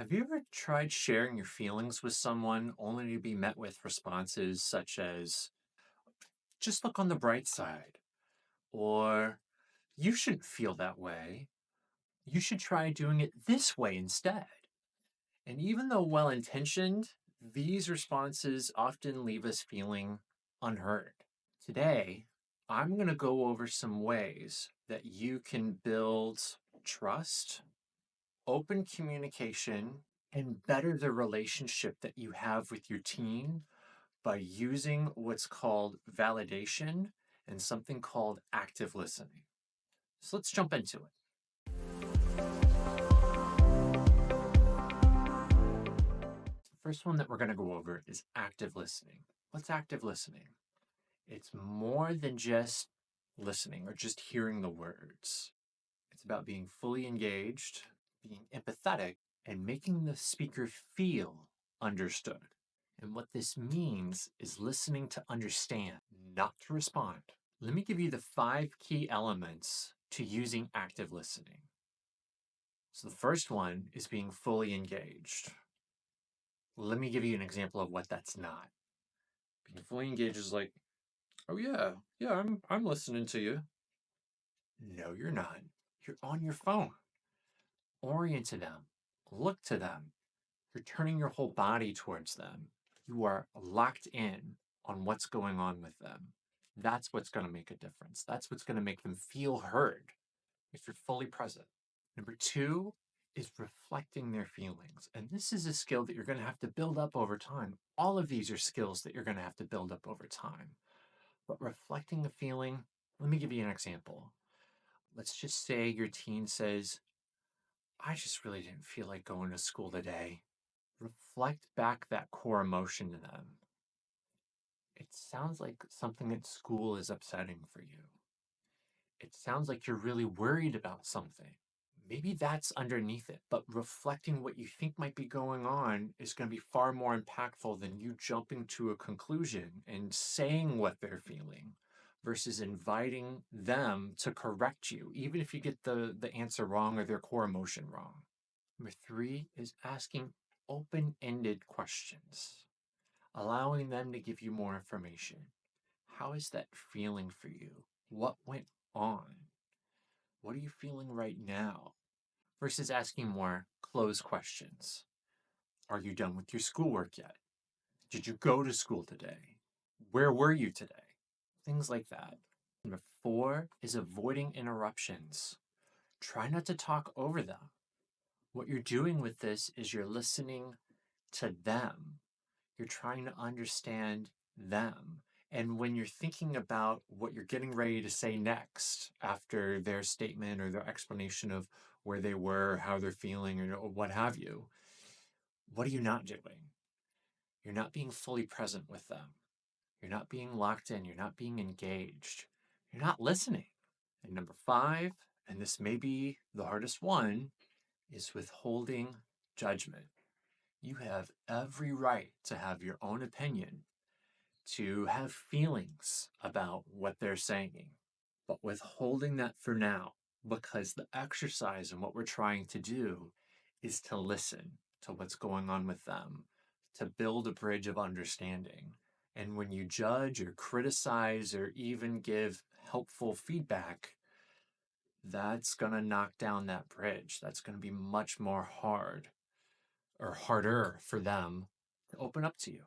Have you ever tried sharing your feelings with someone only to be met with responses such as, just look on the bright side, or you shouldn't feel that way, you should try doing it this way instead? And even though well intentioned, these responses often leave us feeling unheard. Today, I'm going to go over some ways that you can build trust, open communication, and better the relationship that you have with your teen by using what's called validation and something called active listening. So let's jump into it. The first one that we're going to go over is active listening. What's active listening? It's more than just listening or just hearing the words. It's about being fully engaged, being empathetic, and making the speaker feel understood. And what this means is listening to understand, not to respond. Let me give you the 5 key elements to using active listening. So the first one is being fully engaged. Let me give you an example of what that's not. Being fully engaged is like, oh yeah, I'm listening to you. No, you're not. You're on your phone. Orient to them. Look to them. You're turning your whole body towards them. You are locked in on what's going on with them. That's what's going to make a difference. That's what's going to make them feel heard if you're fully present. Number 2 is reflecting their feelings. And this is a skill that you're going to have to build up over time. All of these are skills that you're going to have to build up over time. But reflecting a feeling, let me give you an example. Let's just say your teen says, I just really didn't feel like going to school today. Reflect back that core emotion to them. It sounds like something at school is upsetting for you. It sounds like you're really worried about something. Maybe that's underneath it, but reflecting what you think might be going on is going to be far more impactful than you jumping to a conclusion and saying what they're feeling versus inviting them to correct you, even if you get the answer wrong or their core emotion wrong. Number 3 is asking open-ended questions, allowing them to give you more information. How is that feeling for you? What went on? What are you feeling right now? Versus asking more closed questions. Are you done with your schoolwork yet? Did you go to school today? Where were you today? Things like that. Number 4 is avoiding interruptions. Try not to talk over them. What you're doing with this is you're listening to them. You're trying to understand them. And when you're thinking about what you're getting ready to say next after their statement or their explanation of where they were, how they're feeling, or what have you, what are you not doing? You're not being fully present with them. You're not being locked in. You're not being engaged. You're not listening. And number 5, and this may be the hardest one, is withholding judgment. You have every right to have your own opinion, to have feelings about what they're saying, but withholding that for now, because the exercise and what we're trying to do is to listen to what's going on with them, to build a bridge of understanding. And when you judge or criticize or even give helpful feedback, that's going to knock down that bridge. That's going to be much more hard or harder for them to open up to you.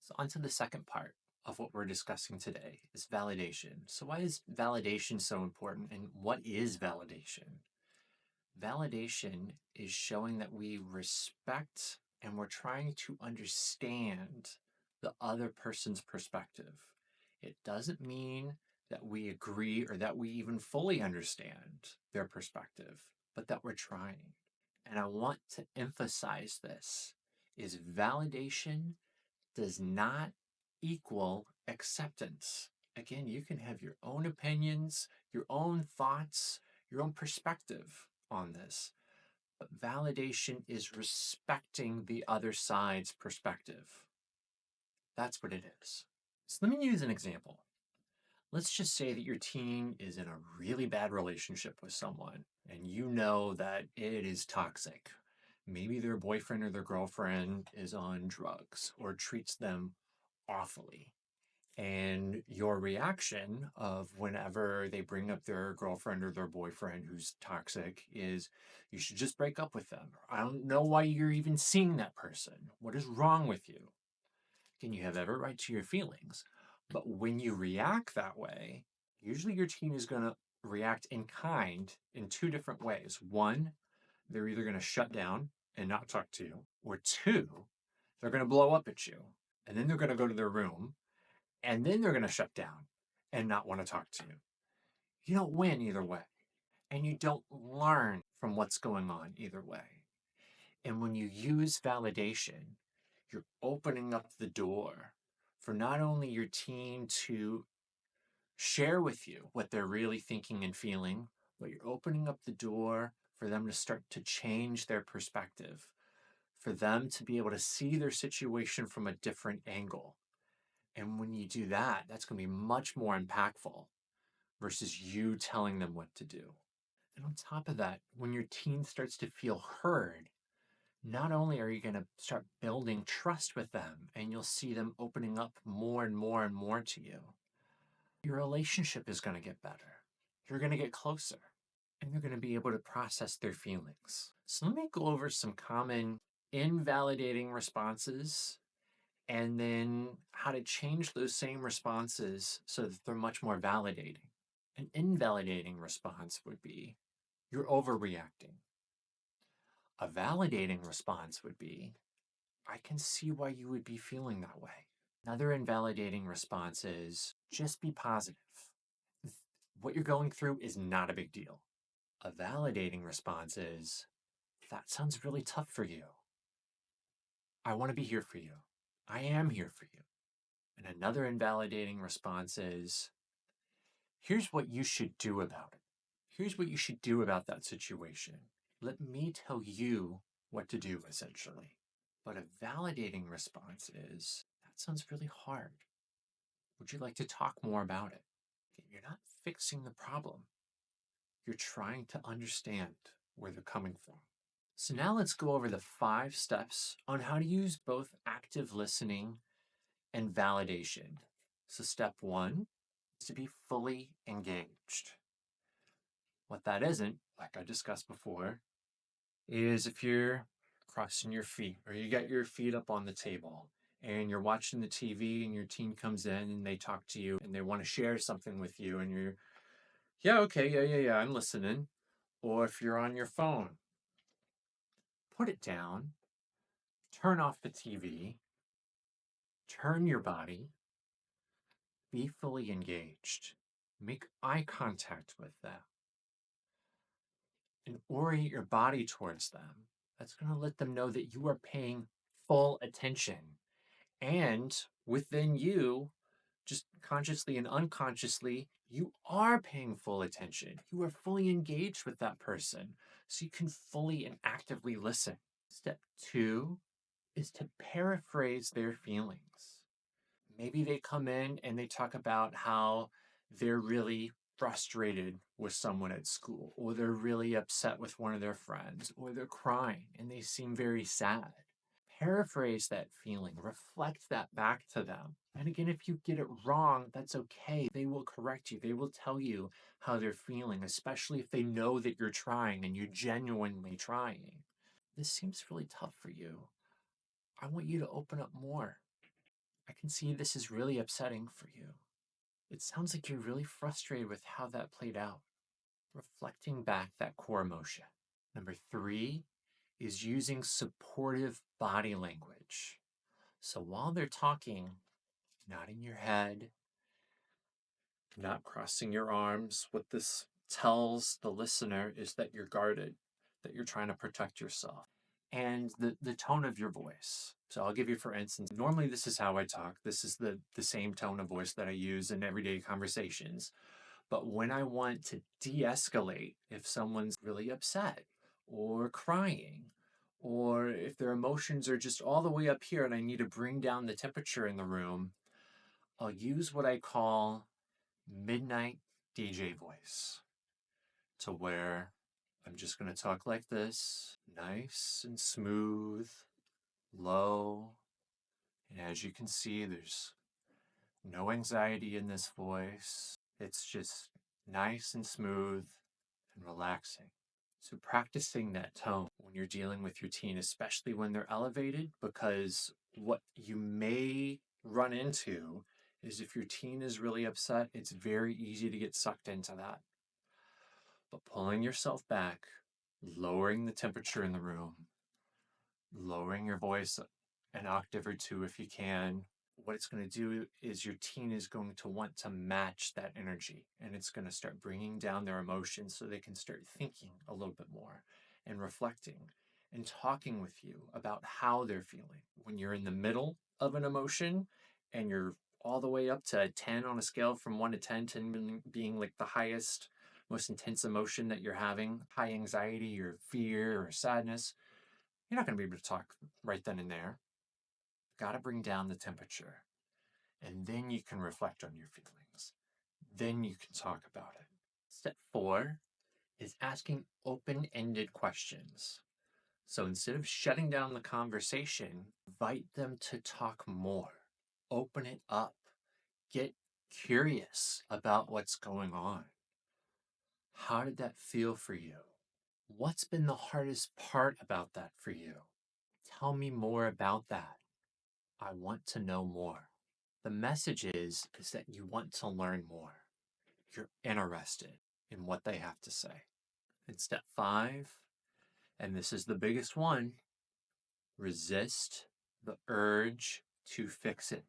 So on to the second part of what we're discussing today is validation. So why is validation so important, and what is validation? Validation is showing that we respect and we're trying to understand the other person's perspective. It doesn't mean that we agree or that we even fully understand their perspective, but that we're trying. And I want to emphasize this is validation does not equal acceptance. Again, you can have your own opinions, your own thoughts, your own perspective on this, but validation is respecting the other side's perspective. That's what it is. So let me use an example. Let's just say that your teen is in a really bad relationship with someone and you know that it is toxic. Maybe their boyfriend or their girlfriend is on drugs or treats them awfully. And your reaction of whenever they bring up their girlfriend or their boyfriend who's toxic is, you should just break up with them. I don't know why you're even seeing that person. What is wrong with you? Again, you have every right to your feelings. But when you react that way, usually your teen is going to react in kind in two different ways. One, they're either going to shut down and not talk to you, or two, they're going to blow up at you. And then they're going to go to their room, and then they're going to shut down and not want to talk to you. You don't win either way. And you don't learn from what's going on either way. And when you use validation, you're opening up the door for not only your teen to share with you what they're really thinking and feeling, but you're opening up the door for them to start to change their perspective, for them to be able to see their situation from a different angle. And when you do that, that's going to be much more impactful versus you telling them what to do. And on top of that, when your teen starts to feel heard, not only are you going to start building trust with them and you'll see them opening up more and more and more to you, your relationship is going to get better. You're going to get closer and you're going to be able to process their feelings. So let me go over some common invalidating responses and then how to change those same responses so that they're much more validating. An invalidating response would be, you're overreacting. A validating response would be, I can see why you would be feeling that way. Another invalidating response is, just be positive. What you're going through is not a big deal. A validating response is, that sounds really tough for you. I want to be here for you. I am here for you. And another invalidating response is, here's what you should do about it. Here's what you should do about that situation. Let me tell you what to do, essentially. But a validating response is, that sounds really hard. Would you like to talk more about it? You're not fixing the problem. You're trying to understand where they're coming from. So now let's go over the 5 steps on how to use both active listening and validation. So step 1 is to be fully engaged. What that isn't, like I discussed before, is if you're crossing your feet or you got your feet up on the table and you're watching the TV and your teen comes in and they talk to you and they want to share something with you and you're, yeah, okay, yeah, I'm listening. Or if you're on your phone, put it down, turn off the TV, turn your body, be fully engaged, make eye contact with them, and orient your body towards them. That's going to let them know that you are paying full attention. And within you, just consciously and unconsciously, you are paying full attention. You are fully engaged with that person. So you can fully and actively listen. Step 2 is to paraphrase their feelings. Maybe they come in and they talk about how they're really frustrated with someone at school, or they're really upset with one of their friends, or they're crying and they seem very sad. Paraphrase that feeling, reflect that back to them. And again, if you get it wrong, that's okay. They will correct you. They will tell you how they're feeling, especially if they know that you're trying and you're genuinely trying. This seems really tough for you. I want you to open up more. I can see this is really upsetting for you. It sounds like you're really frustrated with how that played out. Reflecting back that core emotion. Number 3 is using supportive body language. So while they're talking, nodding your head, not crossing your arms, what this tells the listener is that you're guarded, that you're trying to protect yourself. And the tone of your voice. So I'll give you, for instance, normally this is how I talk. This is the same tone of voice that I use in everyday conversations. But when I want to de-escalate, if someone's really upset or crying, or if their emotions are just all the way up here and I need to bring down the temperature in the room, I'll use what I call midnight DJ voice, to where I'm just going to talk like this, nice and smooth, low. And as you can see, there's no anxiety in this voice. It's just nice and smooth and relaxing. So practicing that tone when you're dealing with your teen, especially when they're elevated, because what you may run into is if your teen is really upset, it's very easy to get sucked into that. But pulling yourself back, lowering the temperature in the room, lowering your voice an octave or two if you can, what it's going to do is your teen is going to want to match that energy, and it's going to start bringing down their emotions so they can start thinking a little bit more and reflecting and talking with you about how they're feeling. When you're in the middle of an emotion and you're all the way up to a 10 on a scale from 1 to 10, 10 being like the highest, most intense emotion that you're having, high anxiety or fear or sadness, you're not going to be able to talk right then and there. Got to bring down the temperature. And then you can reflect on your feelings. Then you can talk about it. Step 4 is asking open-ended questions. So instead of shutting down the conversation, invite them to talk more. Open it up. Get curious about what's going on. How did that feel for you? What's been the hardest part about that for you? Tell me more about that. I want to know more. The message is that you want to learn more. You're interested in what they have to say. And step 5, and this is the biggest one, resist the urge to fix it.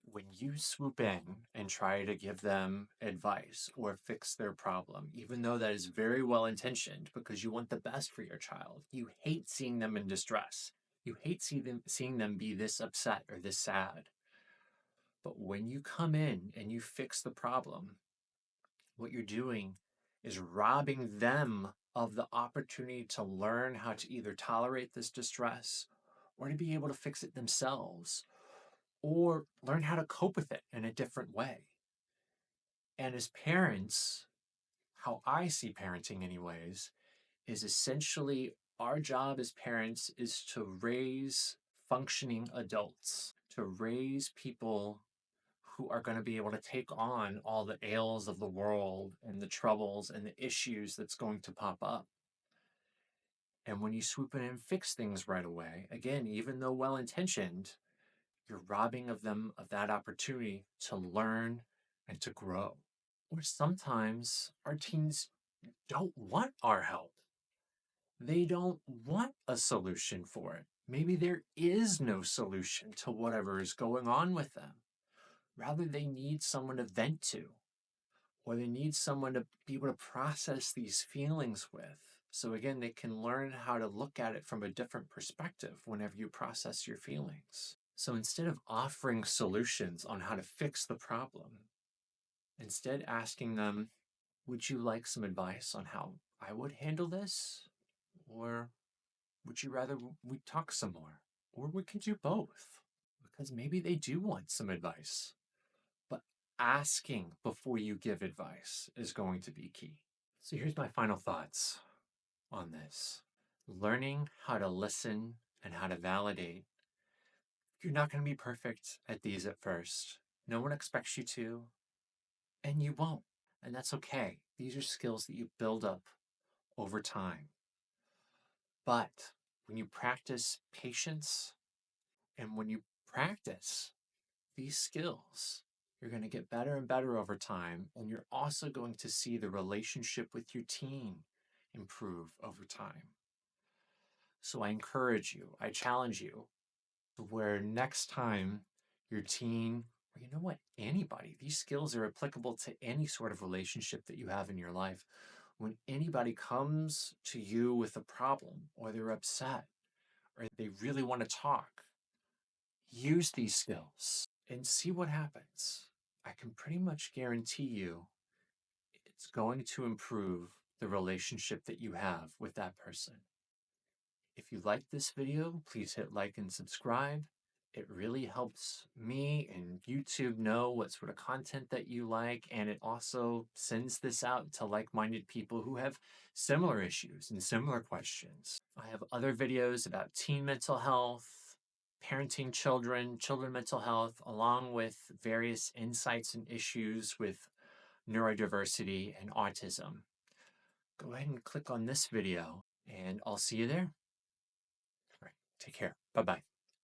When you swoop in and try to give them advice or fix their problem, even though that is very well intentioned because you want the best for your child, you hate seeing them in distress. You hate seeing them be this upset or this sad. But when you come in and you fix the problem, what you're doing is robbing them of the opportunity to learn how to either tolerate this distress or to be able to fix it themselves or learn how to cope with it in a different way. And as parents, how I see parenting anyways, is essentially our job as parents is to raise functioning adults, to raise people who are going to be able to take on all the ails of the world and the troubles and the issues that's going to pop up. And when you swoop in and fix things right away, again, even though well-intentioned, you're robbing of them of that opportunity to learn and to grow. Or sometimes our teens don't want our help. They don't want a solution for it. Maybe there is no solution to whatever is going on with them. Rather, they need someone to vent to, or they need someone to be able to process these feelings with. So again, they can learn how to look at it from a different perspective whenever you process your feelings. So instead of offering solutions on how to fix the problem, instead asking them, would you like some advice on how I would handle this? Or would you rather we talk some more? Or we could do both? Because maybe they do want some advice. But asking before you give advice is going to be key. So here's my final thoughts on this. Learning how to listen and how to validate. You're not going to be perfect at these at first. No one expects you to, and you won't. And that's okay. These are skills that you build up over time. But when you practice patience and when you practice these skills, you're going to get better and better over time. And you're also going to see the relationship with your teen improve over time. So I encourage you, I challenge you, where next time your teen, or you know what, anybody, these skills are applicable to any sort of relationship that you have in your life. When anybody comes to you with a problem, or they're upset, or they really want to talk, use these skills and see what happens. I can pretty much guarantee you it's going to improve the relationship that you have with that person. If you like this video, please hit like and subscribe. It really helps me and YouTube know what sort of content that you like, and it also sends this out to like-minded people who have similar issues and similar questions. I have other videos about teen mental health, parenting children, children mental health, along with various insights and issues with neurodiversity and autism. Go ahead and click on this video, and I'll see you there. All right, take care. Bye-bye.